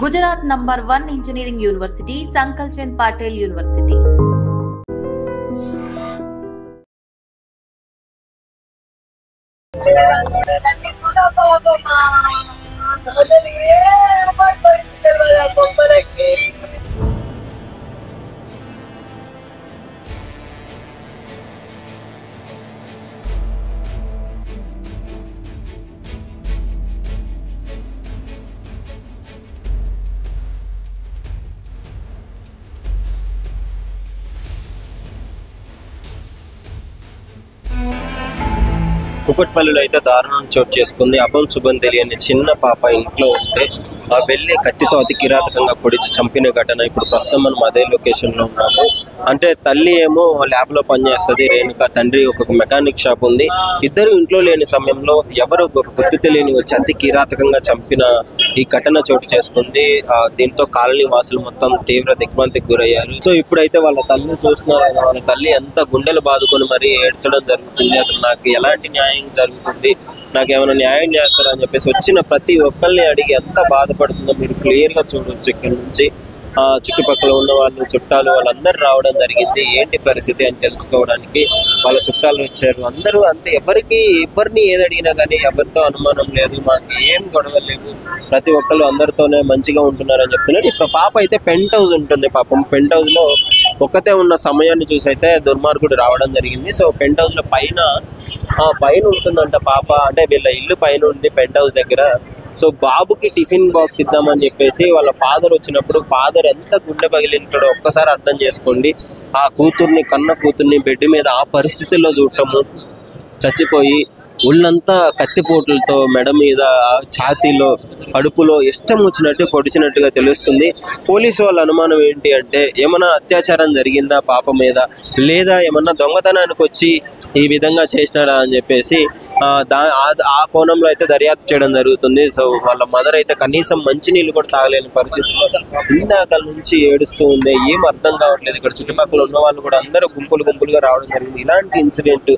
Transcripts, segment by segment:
Gujarat #1 Engineering University, Sankal Chand Patel University. కుకట్పల్లిలో అయితే దారుణం చోటు చేసుకుంది. అభం శుభం తెలియని చిన్న పాప ఇంట్లో ఉంటే వెళ్ళి కత్తితో అతి కిరాతకంగా పొడిచి చంపిన ఘటన ఇప్పుడు ప్రస్తుతం మనం అదే లొకేషన్ లో ఉన్నాము. అంటే తల్లి ఏమో ల్యాబ్ లో పనిచేస్తుంది రేణుక, తండ్రి ఒక మెకానిక్ షాప్ ఉంది. ఇద్దరు ఇంట్లో లేని సమయంలో ఎవరు ఒక గుర్తు తెలియని వచ్చి అతి కిరాతకంగా చంపిన ఈ ఘటన చోటు చేసుకుంది. దీంతో కాలనీ వాసులు మొత్తం తీవ్ర దిగ్భ్రాంతికి గురయ్యారు. సో ఇప్పుడైతే వాళ్ళ తల్లిని చూస్తున్నారు. వాళ్ళ తల్లి ఎంత గుండెలు బాదుకొని మరీ ఏడ్చడం జరుగుతుంది. అసలు నాకు ఎలాంటి న్యాయం జరుగుతుంది, నాకు ఏమైనా న్యాయం చేస్తారా అని చెప్పేసి వచ్చిన ప్రతి ఒక్కరిని అడిగి ఎంత బాధపడుతుందో మీరు క్లియర్ గా చూడొచ్చు. ఇక్కడ నుంచి చుట్టుపక్కల ఉన్న వాళ్ళు, చుట్టాలు వాళ్ళందరూ రావడం జరిగింది. ఏంటి పరిస్థితి అని తెలుసుకోవడానికి వాళ్ళ చుట్టాలు వచ్చారు. అందరూ అంతే, ఎవరిని ఏది అడిగినా కానీ ఎవరితో అనుమానం లేదు, మాకు ఏం గొడవ లేదు, ప్రతి ఒక్కరు అందరితోనే మంచిగా ఉంటున్నారని చెప్తున్నారు. ఇప్పుడు పాప అయితే పెంట్ హౌస్ ఉంటుంది. పాపం పెంట్ హౌస్ లో ఒక్కతే ఉన్న సమయాన్ని చూసి అయితే దుర్మార్గుడు రావడం జరిగింది. సో పెంట్ హౌస్ లో పైన ఉంటుందంట పాప. అంటే వీళ్ళ ఇల్లు పైన ఉంది పెంట్ హౌస్ దగ్గర. సో బాబుకి టిఫిన్ బాక్స్ ఇద్దామని చెప్పేసి వాళ్ళ ఫాదర్ వచ్చినప్పుడు ఫాదర్ ఎంత గుండె పగిలింటాడో ఒక్కసారి అర్థం చేసుకోండి. ఆ కన్న కూతుర్ని బెడ్ మీద ఆ పరిస్థితుల్లో చూడటము, చచ్చిపోయి ఒళ్ళంతా కత్తిపోట్లతో మెడ మీద, ఛాతీలో, కడుపులో ఇష్టం వచ్చినట్టు పొడిచినట్టుగా తెలుస్తుంది. పోలీసు వాళ్ళ అనుమానం ఏంటి అంటే ఏమన్నా అత్యాచారం జరిగిందా పాప మీద, లేదా ఏమన్నా దొంగతనానికి వచ్చి ఈ విధంగా చేసినాడా అని చెప్పేసి ఆ కోణంలో అయితే దర్యాప్తు చేయడం జరుగుతుంది. సో వాళ్ళ మదర్ అయితే కనీసం మంచినీళ్ళు కూడా తాగలేని పరిస్థితిలో ఇందాక నుంచి ఏడుస్తూ ఉంది. ఏం అర్థం కావట్లేదు. ఇక్కడ చుట్టుపక్కల ఉన్న వాళ్ళు కూడా అందరూ గుంపులుగా రావడం జరిగింది. ఇలాంటి ఇన్సిడెంట్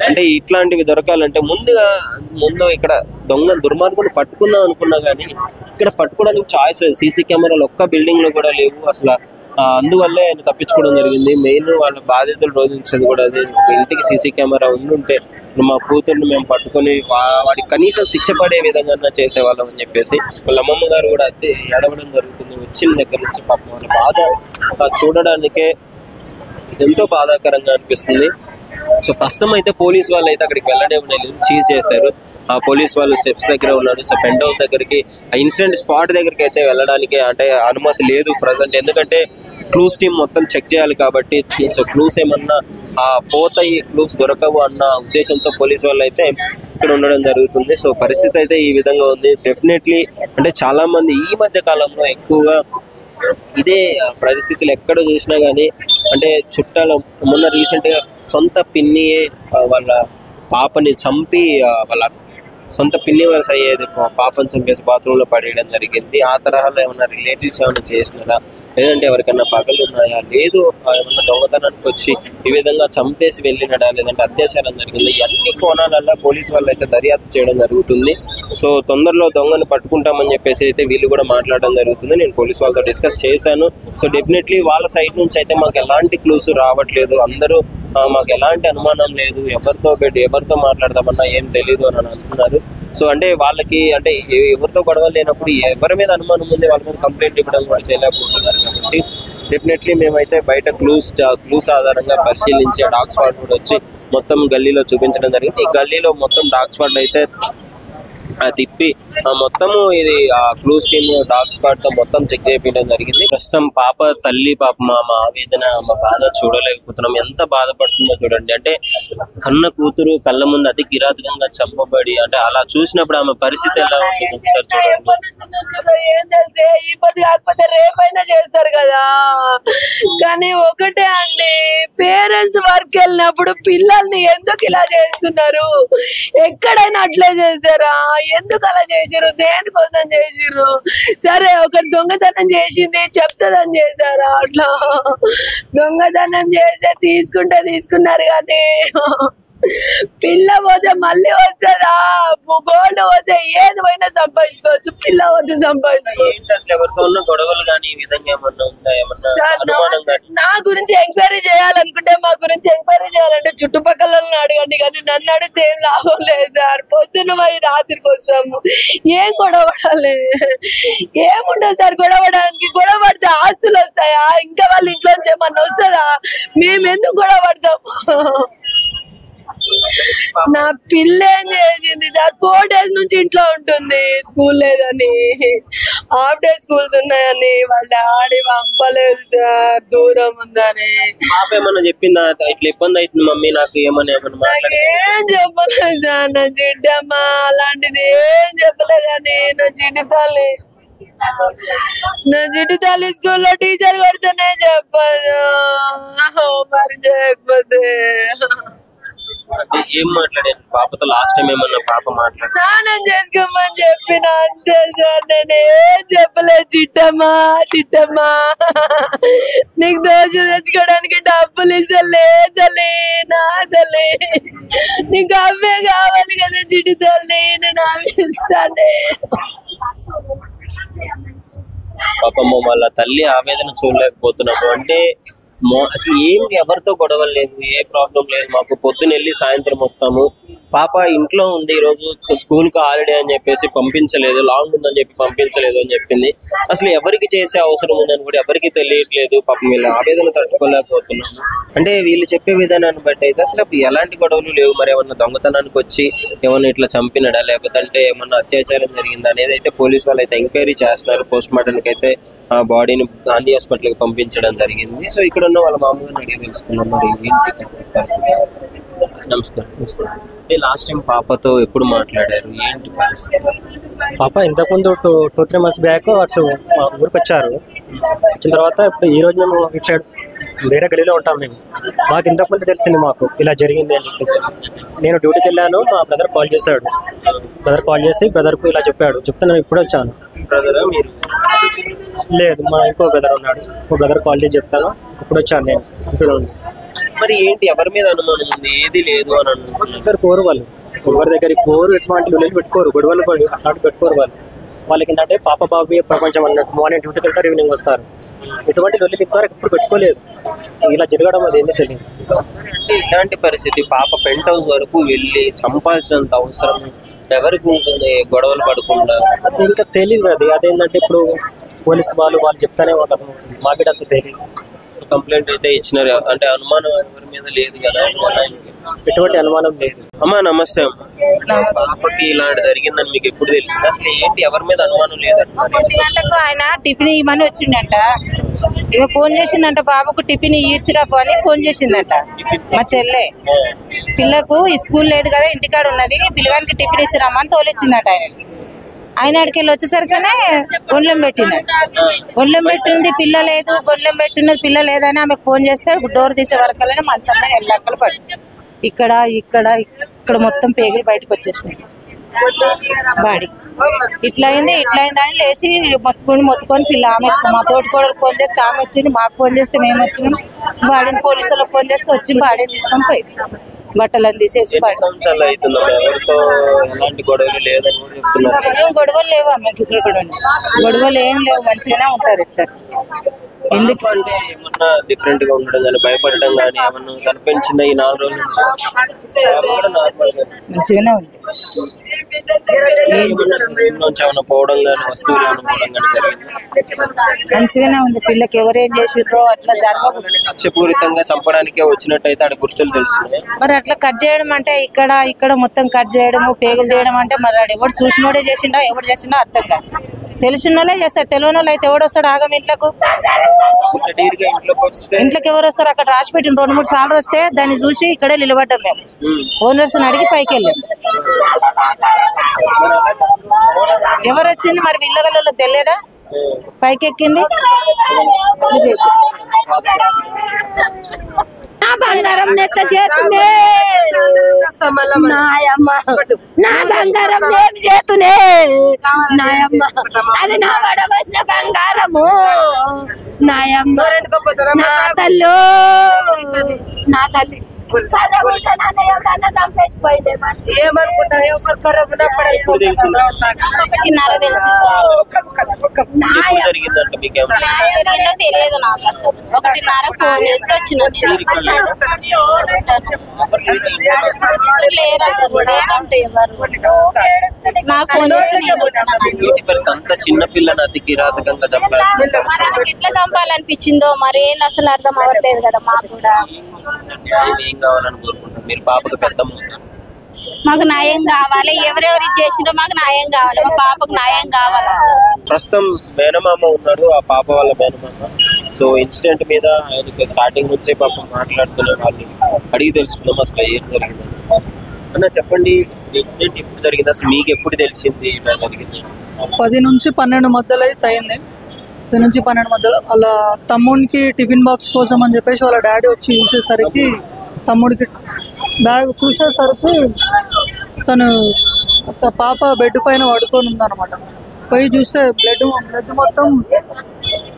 అంటే ఇట్లాంటివి దొరకాలంటే ముందు ఇక్కడ దుర్మార్గుని పట్టుకుందాం అనుకున్నా కానీ ఇక్కడ పట్టుకోవడానికి చాయిస్ లేదు. సీసీ కెమెరాలు ఒక్క బిల్డింగ్ లో కూడా లేవు అసలు. అందువల్లే ఆయన తప్పించుకోవడం జరిగింది. మెయిన్ వాళ్ళ బాధితులు రోధించేది కూడా అదే. ఇంటికి సీసీ కెమెరా ఉండుంటే మా కూతుర్ని మేము పట్టుకొని వాడికి కనీసం శిక్ష పడే విధంగా చేసేవాళ్ళం అని చెప్పేసి వాళ్ళ అమ్మమ్మ గారు కూడా అదే ఏడవడం జరుగుతుంది. వచ్చిన దగ్గర నుంచి పాపం వాళ్ళ బాధ చూడడానికే ఎంతో బాధాకరంగా అనిపిస్తుంది. సో ప్రస్తుతం అయితే పోలీస్ వాళ్ళు అయితే అక్కడికి వెళ్ళడం లేదు, చీజ్ చేశారు. ఆ పోలీస్ వాళ్ళు స్టెప్స్ దగ్గర ఉన్నారు. సో పెంట్ హౌస్ దగ్గరికి, ఆ ఇన్సిడెంట్ స్పాట్ దగ్గరికి అయితే వెళ్ళడానికి అంటే అనుమతి లేదు ప్రజెంట్. ఎందుకంటే క్లూస్ టీమ్ మొత్తం చెక్ చేయాలి కాబట్టి. సో క్లూస్ ఏమన్నా పోతాయి, క్లూస్ దొరకవు అన్న ఉద్దేశంతో పోలీస్ వాళ్ళు అయితే ఇక్కడ ఉండడం జరుగుతుంది. సో పరిస్థితి అయితే ఈ విధంగా ఉంది. డెఫినెట్లీ అంటే చాలా మంది ఈ మధ్య కాలంలో ఎక్కువగా ఇదే పరిస్థితులు ఎక్కడ చూసినా గానీ, అంటే చుట్టాలు మొన్న రీసెంట్ గా సొంత పిన్నియే వాళ్ళ పాపని చంపి వాళ్ళ సొంత పిన్ని వరుస అయ్యేది పాపని చంపేసి బాత్రూమ్ లో పడేయడం జరిగింది. ఆ తరహాలో ఏమన్నా రిలేటివ్స్ ఏమైనా చేసినారా, లేదంటే ఎవరికన్నా పగలు ఉన్నాయా, లేదు ఏమన్నా దొంగతనానికి వచ్చి ఈ విధంగా చంపేసి వెళ్ళినడా, లేదంటే అత్యాచారం జరిగింది, ఇవన్నీ కోణాలలో పోలీసు వాళ్ళు అయితే దర్యాప్తు చేయడం జరుగుతుంది. సో తొందరలో దొంగను పట్టుకుంటామని చెప్పేసి అయితే వీళ్ళు కూడా మాట్లాడడం జరుగుతుంది. నేను పోలీస్ వాళ్ళతో డిస్కస్ చేశాను. సో డెఫినెట్లీ వాళ్ళ సైడ్ నుంచి అయితే మాకు ఎలాంటి క్లూస్ రావట్లేదు, అందరూ మాకు ఎలాంటి అనుమానం లేదు, ఎవరితో మాట్లాడదామన్నా ఏం తెలియదు అని అంటున్నారు. సో అంటే వాళ్ళకి అంటే ఎవరితో గొడవ లేనప్పుడు ఎవరి మీద అనుమానం ఉంది వాళ్ళ మీద కంప్లైంట్ ఇవ్వడం కూడా చేయలేకపోతున్నారు. కాబట్టి డెఫినెట్లీ మేమైతే బయట క్లూస్ ఆధారంగా పరిశీలించి డాగ్ స్క్వాడ్ కూడా వచ్చి మొత్తం గల్లీలో చూపించడం జరిగింది. ఈ గల్లీలో మొత్తం డాగ్ స్క్వాడ్ అయితే తిప్పి మొత్తము ఇది క్లూస్ టీమ్ డాగ్ స్క్వాడ్ తో మొత్తం చెక్ చేయించడం జరిగింది. ప్రస్తుతం పాప తల్లి మా ఆవేదన, మా బాధ చూడలేకపోతున్నాం. ఎంత బాధపడుతుందో చూడండి. అంటే కన్న కూతురు కళ్ళ ముందు అతి కిరాతకంగా చంపబడి, అంటే అలా చూసినప్పుడు ఆమె పరిస్థితి ఎలా ఉంటుంది ఒకసారి చూడండి. ఏం తెలిసే ఈ పది కాకపోతే రేపైనా చేస్తారు కదా. కానీ ఒకటే అండి, పేరెంట్స్ వర్క్ వెళ్ళినప్పుడు పిల్లల్ని ఎందుకు ఇలా చేస్తున్నారు? ఎక్కడైనా అట్లే చేస్తారా? ఎందుకు అలా చేసిర్రు? దేనికోసం చేసిర్రు? సరే ఒకటి దొంగతనం చేసింది చెప్తుందని చేశారా? అట్లా దొంగతనం చేస్తే తీసుకున్నారు కానీ పిల్ల పోతే మళ్ళీ వస్తుందా? గోల్డ్ పోతే ఏది పోయినా సంపాదించుకోవచ్చు, పిల్ల పోతే సంపాదించుకోవచ్చు. ఎవరితో ఉన్న గొడవలు కానీ ఈ విధంగా ఏమన్నా ఉంటాయి? నా గురించి ఎంక్వైరీ చేయాలనుకుంటే, మా గురించి ఎంక్వైరీ చేయాలంటే చుట్టుపక్కల అడగండి, కానీ నన్ను అడిగితే ఏం లాభం లేదు సార్. పొద్దున్న పోయి రాత్రికి వస్తాము, ఏం గొడవడాలి? ఏముండదు సార్ గొడవడానికి. గొడవ పడితే ఆస్తులు వస్తాయా? ఇంకా వాళ్ళ ఇంట్లోంచి ఏమన్నా వస్తుందా? మేము ఎందుకు గొడవ పడతాము? నా పిల్ల ఏం చేసింది సార్? 4 days నుంచి ఇంట్లో ఉంటుంది, స్కూల్ లేదని, హాఫ్ డే స్కూల్స్ ఉన్నాయని, వాళ్ళ డాడీ పంపలేదు సార్, దూరం ఉందని. ఏమన్నా చెప్పిందా ఇట్లా ఇబ్బంది అవుతుంది మమ్మీ నాకు ఏమన్నా? నాకేం చెప్పలేదు సార్. నా జిడ్డమ్మా అలాంటిది ఏం చెప్పలేదు. కానీ నా జిడ్డు తల్లి స్కూల్లో టీచర్ కొడితేనే చెప్పదు, మరి చేయకపోతే. ఏం మాట్లాడాను పాపతో లాస్ట్ టైం? ఏమన్నా పాప మాట్లాడు స్నానం చేసుకోమని చెప్పిన, అంతే సార్. నేను ఏం చెప్పలేదు. చిట్టమ్మా నీకు దోశ తెచ్చుకోవడానికి డబ్బులు ఇస్తలే తల్లి, నా తల్లి నీకు అవే కావాలి కదా చిట్టి తల్లి, నేను అవి ఇస్తానే. పాపమ్మ వాళ్ళ తల్లి ఆవేదన చూడలేకపోతున్నాము. అంటే అసలు ఏం ఎవరితో గొడవలు లేదు, ఏ ప్రాబ్లం లేదు, మాకు పొద్దున వెళ్ళి సాయంత్రం వస్తాము. పాప ఇంట్లో ఉంది, ఈ రోజు స్కూల్ కు హాలిడే అని చెప్పేసి పంపించలేదు, లాంగ్ ఉందని చెప్పి పంపించలేదు అని చెప్పింది. అసలు ఎవరికి చేసే అవసరం ఉందని కూడా ఎవరికి తెలియట్లేదు. పాపం వీళ్ళ ఆవేదన తట్టుకోలేకపోతున్నాము. అంటే వీళ్ళు చెప్పే విధానాన్ని బట్టి అయితే అసలు ఎలాంటి గొడవలు లేవు. మరి ఏమన్నా దొంగతనానికి వచ్చి ఏమన్నా ఇట్లా చంపినడా, లేకపోతే అంటే ఏమన్నా అత్యాచారం జరిగిందా అనేది అయితే పోలీసు వాళ్ళు అయితే ఎంక్వైరీ చేస్తున్నారు. పోస్ట్ మార్టంకి అయితే ఆ బాడీని గాంధీ హాస్పిటల్ కి పంపించడం జరిగింది. సో ఇక్కడ ఉన్న వాళ్ళ మామూలుగా అడిగి తెలుసుకున్నాం మరి ఏంటి పరిస్థితి. నమస్కారం. లాస్ట్ టైం పాపతో ఎప్పుడు మాట్లాడారు, ఏంటి పరిస్థితి? పాప ఇంతకుముందు 2-3 months బ్యాక్ అటు మా ఊరికి వచ్చారు. వచ్చిన తర్వాత ఇప్పుడు ఈ రోజు మేము ఇటు సైడ్ వేరే గలీలో ఉంటాం మేము. మాకు ఇంతకుముందు తెలిసింది మాకు ఇలా జరిగింది అని చెప్పేసి. నేను డ్యూటీకి వెళ్ళాను, మా బ్రదర్ కాల్ చేశాడు. బ్రదర్ కాల్ చేసి బ్రదర్కు ఇలా చెప్పాడు. చెప్తే నేను ఇప్పుడే వచ్చాను. బ్రదరా మీరు? లేదు, మా ఇంకో బ్రదర్ ఉన్నాడు. ఇంకో బ్రదర్ కాల్ చేసి చెప్తాను, ఇప్పుడు వచ్చాను నేను ఇంట్లో. మరి ఏంటి ఎవరి మీద అనుమానం ఉంది? ఏది లేదు అని అనుకుంటున్నారు. దగ్గర కోరు వాళ్ళు, ఎవరి దగ్గరికి కోరు, ఎటువంటి విలేజ్ పెట్టుకోరు, గొడవలు అట్లాంటి పెట్టుకోరు వాళ్ళు. వాళ్ళకి ఏంటంటే పాప బాబు ప్రపంచం అన్నట్టు. మార్నింగ్ డ్యూటీకి వెళ్తారు, ఈవినింగ్ వస్తారు. ఎటువంటి లొల్లి ఇంతవరకు ఎప్పుడు పెట్టుకోలేదు. ఇలా జరగడం అది ఏంటో తెలియదు. అంటే ఇలాంటి పరిస్థితి పాప పెంట్ హౌస్ వరకు వెళ్ళి చంపాల్సినంత అవసరం ఎవరికి ఉంటుంది? గొడవలు పడకుండా ఇంకా తెలియదు అది. అదేంటంటే ఇప్పుడు పోలీసు వాళ్ళు చెప్తానే ఉంటారు, మాకు అంత తెలియదు. కంప్లైంట్ అయితే ఇచ్చినారు. అంటే అనుమానం ఎవరి మీద లేదు కదా? ఎటువంటి అనుమానం లేదు. అమ్మా నమస్తే అమ్మా. పాపకి ఇలాంటి జరిగిందని మీకు ఎప్పుడు తెలిసింది? అసలు ఏంటి ఎవరి మీద అనుమానం లేదంటున్నారు? 1 గంటకు ఆయన టిఫిన్ ఇవ్వమని వచ్చిండంట. ఇవి ఫోన్ చేసిందంట, బాబుకు టిఫిన్ ఇచ్చిరాపు అని ఫోన్ చేసిందంట మా చెల్లె. పిల్లకు ఈ స్కూల్ లేదు కదా, ఇంటికాడ ఉన్నది, పిల్లగానికి టిఫిన్ ఇచ్చిరామని తోలిచ్చిందంట. ఆయన అడికి వెళ్ళి వచ్చేసరికనే గొండ్లం పెట్టిందంట. గొండ్లం పెట్టింది పిల్ల లేదు, గొండ్లం పెట్టినది పిల్ల లేదని ఆమెకు ఫోన్ చేస్తే డోర్ తీసే వరకనే మంచం మీద ఎల్లక్కలు పడి ఇక్కడ ఇక్కడ ఇక్కడ మొత్తం పేగులు బయటకు వచ్చేసినాయి. బాడీ ఇట్లా అయింది అని లేచి మొత్తుకొని పిల్ల ఆమె మా తోటి కూడా ఫోన్ చేస్తే ఆమె వచ్చింది, మాకు ఫోన్ చేస్తే మేము వచ్చినాం. బాడీని పోలీసులకు ఫోన్ చేస్తే వచ్చి బాడీని తీసుకొని పోయింది. బట్టలను తీసేసి ఎవరితో ఎలాంటి గొడవలు లేదని కూడా చెప్తున్నారు. గొడవలు లేవు అమ్మకి, ఇక్కడ కూడా గొడవలు ఏం లేవు, మంచిగానే ఉంటారు ఇద్దరు. ఎందుకు అంటే ఏమన్నా డిఫరెంట్ గా ఉండడం కానీ భయపడడం కానీ ఏమన్నా కనిపించిందా ఈ 4 రోజుల నుంచి? మంచిగానే ఉంది. ఏమైనా పోవడం కానీ వస్తువులు ఏమైనా పోవడం కానీ జరిగింది? మంచిగానే ఉంది. పిల్లకి ఎవరేం చేసిర్రో అట్లా జరగకూడదు. లక్ష్యపూరితంగా చంపడానికే వచ్చినట్టయితే అక్కడ గుర్తులు తెలుస్తున్నాయి. మరి అట్లా కట్ చేయడం అంటే ఇక్కడ మొత్తం కట్ చేయడము, పేగులు తీయడం అంటే మరి ఎవడు చూసినోడే చేసిండో ఎవడు చేసిండో అర్థం కాదు. తెలిసిన వాళ్ళే చేస్తారు, తెలియని వాళ్ళు అయితే ఎవడు వస్తాడు ఆగం ఇంట్లోకి? ఇంట్లోకి ఎవరు వస్తారు? అక్కడ రాసి పెట్టిన 2-3 సార్లు వస్తే దాన్ని చూసి ఇక్కడే నిలబడ్డాం మేము. ఓనర్స్ అడిగి పైకి వెళ్ళాం. ఎవరు వచ్చింది మరి వీళ్ళ తెలియదా? పైకి ఎక్కింది చేసి నా బంగారం నెట్ల చేతునే, నాయమ్మ నా బంగారం ఏం చేతునే, నాయమ్మ అది నా వడవసిన బంగారము, నాయమ్మ నా తల్లి, నా తల్లి ఏమనుకుంటా ఎవరు ఖరాబ్ ఎప్పుడు తెలిసింది? తెలుసు సార్. ఎప్పుడు జరిగిందంటే మీకు తెలియదు నాకు అసలు. 1:30 ఫోన్ చేస్తే వచ్చిన లేరు అసలు. లేరంటే ఎవరు నాకు ఫోన్ చేస్తే అంత చిన్న పిల్లని అతి కిరాతకంగా చంపాల్సింది మనకి ఎట్లా చంపాలనిపించిందో మరి ఏం అసలు అర్థం అవ్వట్లేదు కదా మాకు కూడా. ఏం కావాలని కోరుకుంటాం మీరు? పాపకు పెద్ద మాకు న్యాయం కావాలి. ఎవరెవరు చేసినా మాకు న్యాయం కావాలి. మా పాపకు న్యాయం కావాలి అసలు. ప్రస్తుతం మేనమామ ఉన్నాడు, ఆ పాప వాళ్ళ మేనమామ. సో ఇన్సిడెంట్ మీద ఆయనకి స్టార్టింగ్ నుంచే పాపం మాట్లాడుతున్న వాళ్ళు అడిగి తెలుసుకున్నాం అసలు ఏం జరిగింది అన్న. చెప్పండి, ఇన్సిడెంట్ ఎప్పుడు జరిగింది, అసలు మీకు ఎప్పుడు తెలిసింది ఇలా జరిగింది? 10 నుంచి 12 మధ్యలో అయితే అయింది. 10 నుంచి 12 మధ్యలో వాళ్ళ తమ్ముడికి టిఫిన్ బాక్స్ కోసం అని చెప్పేసి వాళ్ళ డాడీ వచ్చి చూసేసరికి, తమ్ముడికి బ్యాగ్ చూసేసరికి తను పాప బెడ్ పైన పడుకొని ఉందన్నమాట. పోయి చూస్తే బ్లడ్ మొత్తం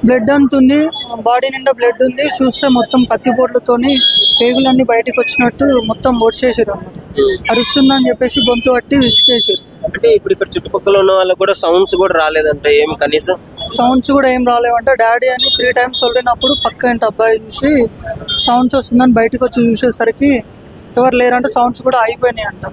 బ్లడ్ అంత ఉంది, బాడీ నిండా బ్లడ్ ఉంది. చూస్తే మొత్తం కత్తిపోట్లతోని పేగులన్నీ బయటకు వచ్చినట్టు మొత్తం ఒడిచేసారు అన్నమాట. అరుస్తుందని చెప్పేసి గొంతు పట్టి విసికేసారు. అంటే ఇప్పుడు ఇక్కడ చుట్టుపక్కల ఉన్న వాళ్ళకి కూడా సౌండ్స్ కూడా రాలేదంటే ఏం కనీసం సౌండ్స్ కూడా ఏం రాలేవంటే డాడీ అని 3 times వెళ్ళినప్పుడు పక్క ఇంటి అబ్బాయి చూసి సౌండ్స్ వస్తుందని బయటకు వచ్చి చూసేసరికి ఎవరు లేరంటే సౌండ్స్ కూడా అయిపోయినాయి అంట.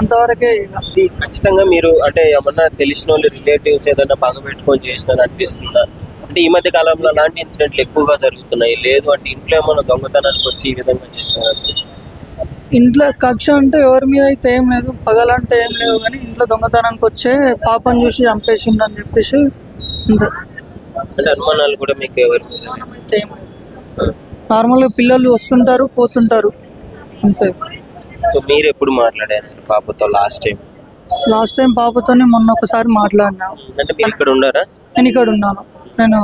అంతవరకే. ఇక ఖచ్చితంగా మీరు అంటే ఏమన్నా తెలిసిన వాళ్ళు రిలేటివ్స్ ఏదైనా పగ పెట్టుకొని చేసినారు అనిపిస్తుందా? అంటే ఈ మధ్య కాలంలో అలాంటి ఇన్సిడెంట్లు ఎక్కువగా జరుగుతున్నాయి. లేదు అంటే ఇంట్లో ఏమన్నా దొంగతనానికి వచ్చి ఈ విధంగా చేసినారు అనిపిస్తుంది? ఇంట్లో కక్ష అంటే ఎవరి మీద అయితే ఏం లేదు, పగలంటే ఏం లేవు, కానీ ఇంట్లో దొంగతనానికి వచ్చే పాపను చూసి చంపేసిండు అని చెప్పేసి అంతే. అంటే అనుమానాలు కూడా మీకు ఎవరి మీద అయితే ఏం లేదు. నార్మల్గా పిల్లలు వస్తుంటారు పోతుంటారు అంతే. సో మీరు ఎప్పుడు మాట్లాడారు పాపతో లాస్ట్ టైం? పాపతోనే మొన్న ఒకసారి మాట్లాడినా. అంటే మీరు ఇక్కడ ఉన్నారా? నేను ఇక్కడ ఉన్నాను. నేను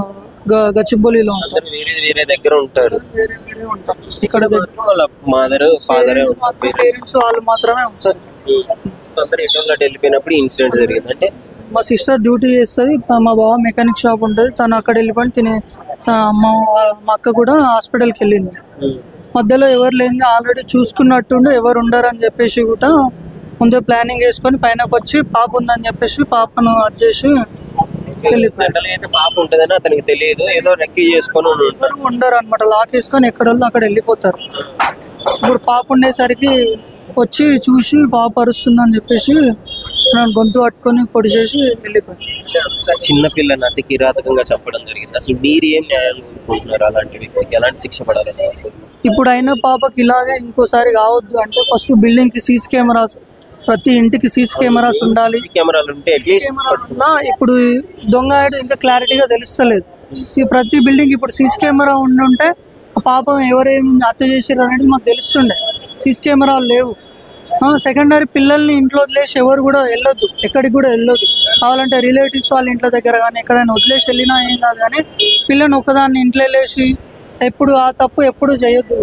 గచ్చిబౌలిలో ఉంటాను. వేరే దగ్గర ఉంటారు? వేరే ఉంటాం. ఇక్కడ వాళ్ళ మదర్ ఫాదర్ పేరెంట్స్ వాళ్ళు మాత్రమే ఉంటారు. వెళ్ళిపోయినప్పుడు ఇన్సిడెంట్ జరిగింది. అంటే మా సిస్టర్ డ్యూటీ చేస్తుంది, మా బావ మెకానిక్ షాప్ ఉంటుంది, తను అక్కడ వెళ్ళిపోయి మా అక్క కూడా హాస్పిటల్కి వెళ్ళింది. మధ్యలో ఎవరు లేని ఆల్రెడీ చూసుకున్నట్టుండి ఎవరు ఉండరు అని చెప్పేసి కూడా ముందే ప్లానింగ్ వేసుకొని పైనకి వచ్చి పాప ఉందని చెప్పేసి పాపను వచ్చేసి వెళ్ళిపోయాడు. పాప ఉంటుందని అతనికి తెలియదు, ఏదో రెక్కి చేసుకొని ఉండరు అనమాట. లాక్ వేసుకొని ఎక్కడోళ్ళు అక్కడ వెళ్ళిపోతారు. ఇప్పుడు పాప ఉండేసరికి వచ్చి చూసి పాప అరుస్తుందని చెప్పేసి గొంతు పట్టుకొని పొడి చేసి వెళ్ళిపోయాడు. చిన్న పిల్లని అతి కిరాతకంగా చంపడం జరిగింది. అసలు మీరు ఏం న్యాయం కోరుకుంటున్నారు? అలాంటి వ్యక్తికి ఎలాంటి శిక్ష పడాలని? ఇప్పుడు అయినా పాపకి ఇలాగే ఇంకోసారి కావద్దు అంటే ఫస్ట్ బిల్డింగ్ కి సీసీ కెమెరాస్, ప్రతి ఇంటికి సీసీ కెమెరాస్ ఉండాలి. కెమెరాలు ఉంటే ఇప్పుడు దొంగ ఇంకా క్లారిటీగా తెలుస్తలేదు. ప్రతి బిల్డింగ్ ఇప్పుడు సీసీ కెమెరా ఉండుంటే పాప ఎవరేమి హత్య చేసారు అనేది మాకు తెలుస్తుండే. సీసీ కెమెరాలు లేవు. సెకండరీ పిల్లల్ని ఇంట్లో వదిలేసి ఎవరు కూడా వెళ్ళొద్దు, ఎక్కడికి కూడా వెళ్ళొద్దు. కావాలంటే రిలేటివ్స్ వాళ్ళ ఇంట్లో దగ్గర కానీ ఎక్కడైనా వదిలేసి వెళ్ళినా ఏం కాదు, కానీ పిల్లని ఒక్కదాన్ని ఇంట్లో వెళ్ళేసి ఎప్పుడు ఆ తప్పు ఎప్పుడు చేయొద్దు.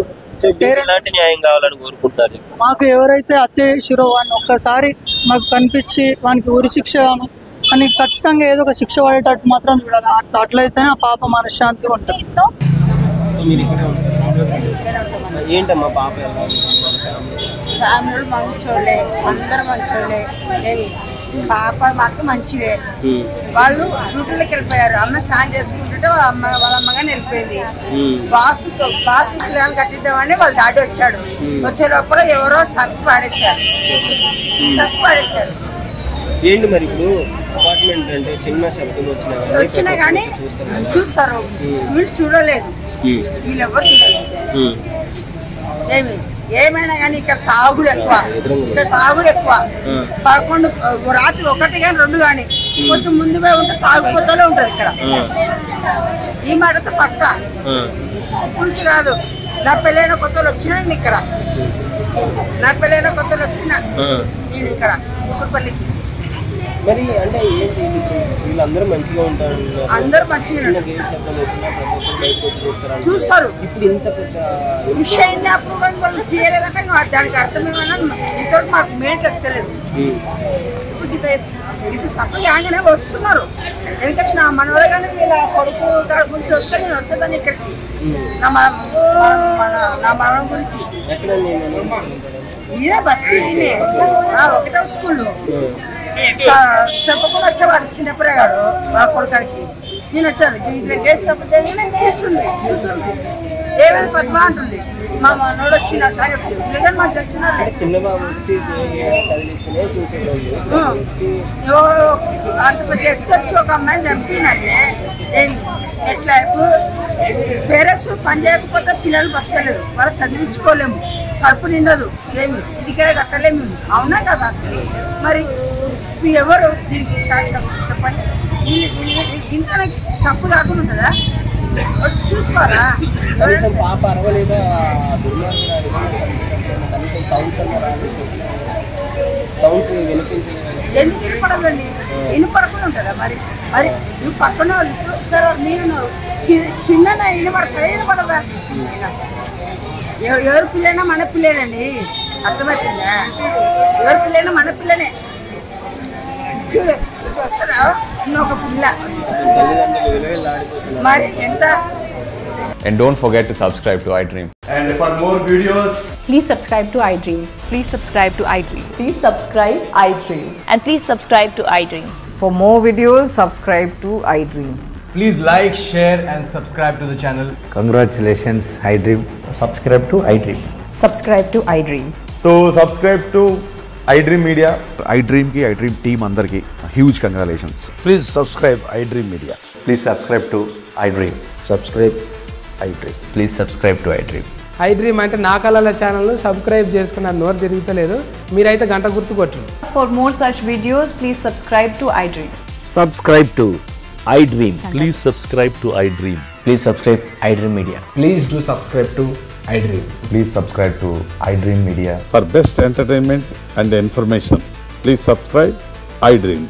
న్యాయం కావాలని కోరుకుంటారు. మాకు ఎవరైతే హత్య చేసిరో వాడిని ఒక్కసారి మాకు కనిపించి వానికి ఉరి శిక్ష అని ఖచ్చితంగా ఏదో ఒక శిక్ష పడేటట్టు మాత్రం చూడాలి. అట్లయితేనే ఆ పాప మనశ్శాంతిగా ఉంటుంది. ఏంటమ్మా పాప? ఫ్యామిలీ మంచోళ్ళే, అందరు మంచోళ్ళే. పాప మాకు మంచివే. వాళ్ళు డ్యూటీలోకి వెళ్ళిపోయారు. అమ్మ స్నానం చేసుకుంటుంటే వాళ్ళ అమ్మగానే వెళ్ళిపోయింది. బాసు కట్టిద్దామని వాళ్ళ డాడీ వచ్చాడు. వచ్చే లోపల ఎవరో చంపి పాడేశారు. ఏంటి మరి ఇప్పుడు అపార్ట్మెంట్ అంటే చిన్న శబ్దం వచ్చినా కానీ చూస్తారు. వీళ్ళు చూడలేదు, వీళ్ళు ఎవరు చూడలేదు. ఏమైనా కానీ ఇక్కడ తాగుడు ఎక్కువ, ఎక్కువ. 11 రాత్రి 1 కానీ 2 కానీ కొంచెం ముందు పోయి ఉంటే తాగుపోతూనే ఉంటారు ఇక్కడ. ఈ మాటతో పక్క ఇప్పుడు కాదు. నా పెళ్ళైన కొత్తలు వచ్చినా నేను ఇక్కడ, నేను ఇక్కడ కుక్కపల్లికి. మరి అంటే ఏంటి వీళ్ళందరూ మంచిగా ఉంటారు? అందరూ మంచిగా చూస్తారు. ఇప్పుడు ఇంత పెద్ద విషయం అయింది అప్పుడు వాళ్ళు తీరేదంటే దానికి అర్థమేమన్నా ఇంతవరకు మాకు మెయిన్ తెలియదు. ఇది తప్పగానే వస్తున్నారు. ఎందుకంటే నా మనవడు కానీ వీళ్ళ కొడుకు గారి గురించి వస్తే నేను వచ్చేదాన్ని ఇక్కడికి నా మనవడు గురించి. ఇదే బస్ స్టాండ్నే 1వ స్కూల్ చెప్పకుండా వచ్చేవాడు చిన్నపిల్లగాడు వాళ్ళ కొడుకానికి. నేను వచ్చాను ఇంట్లో గేట్ చెప్పతే చూస్తుంది ఏమైనా పద్మ అంటుంది. మా మనోడు వచ్చిన కానీ పిల్లగాడు మాకు తెచ్చినారు. అంత పెద్ద ఎత్తు వచ్చి ఒక అమ్మాయిని చంపినట్టే ఏమి ఎట్లా పేరెంట్స్ పని చేయకపోతే పిల్లలు బతకలేదు, వాళ్ళు చదివించుకోలేము, కడుపు నిండదు, ఏమి ఇదికే కట్టలేము. అవునా కదా? మరి ఎవరు దీనికి సాక్ష్యం చెప్పండి. ఇంత తప్పు కాకుండా ఉంటుందా? వచ్చి చూసుకోరా. ఎందుకు వినపడదండి? వినపడకుండా ఉంటుందా? మరి మరి నువ్వు పక్కన మీరు కింద వినపడతా వినపడదా? ఎవరి పిల్లైనా మన పిల్లేనండి, అర్థమవుతుందా? ఎవరి పిల్లైనా మన పిల్లనే. చూడు వస్తుందా ఇంకొక పిల్ల మరి ఎంత. And don't forget to subscribe to iDream. And for more videos, please subscribe to iDream. Please subscribe to iDream. Please subscribe iDream. And please subscribe to iDream. For more videos, subscribe to iDream. please like, share and subscribe to the channel. Congratulations iDream. Subscribe to iDream. Subscribe to iDream. So subscribe to iDream Media. iDream ki iDream team andarki huge congratulations. Please subscribe iDream Media. Please subscribe to iDream. Subscribe iDream. Please subscribe to iDream. iDream అంటే నా కళల channel subscribe చేసుకున్న నోరు తిరుగుతలేదు, మీరైతే గంట గుర్తు కొట్టండి. For more such videos, please subscribe to iDream. Subscribe to iDream. Please subscribe to iDream. Please subscribe iDream Media. Please do subscribe to iDream. Please subscribe to iDream Media. For best entertainment and information, please subscribe iDream.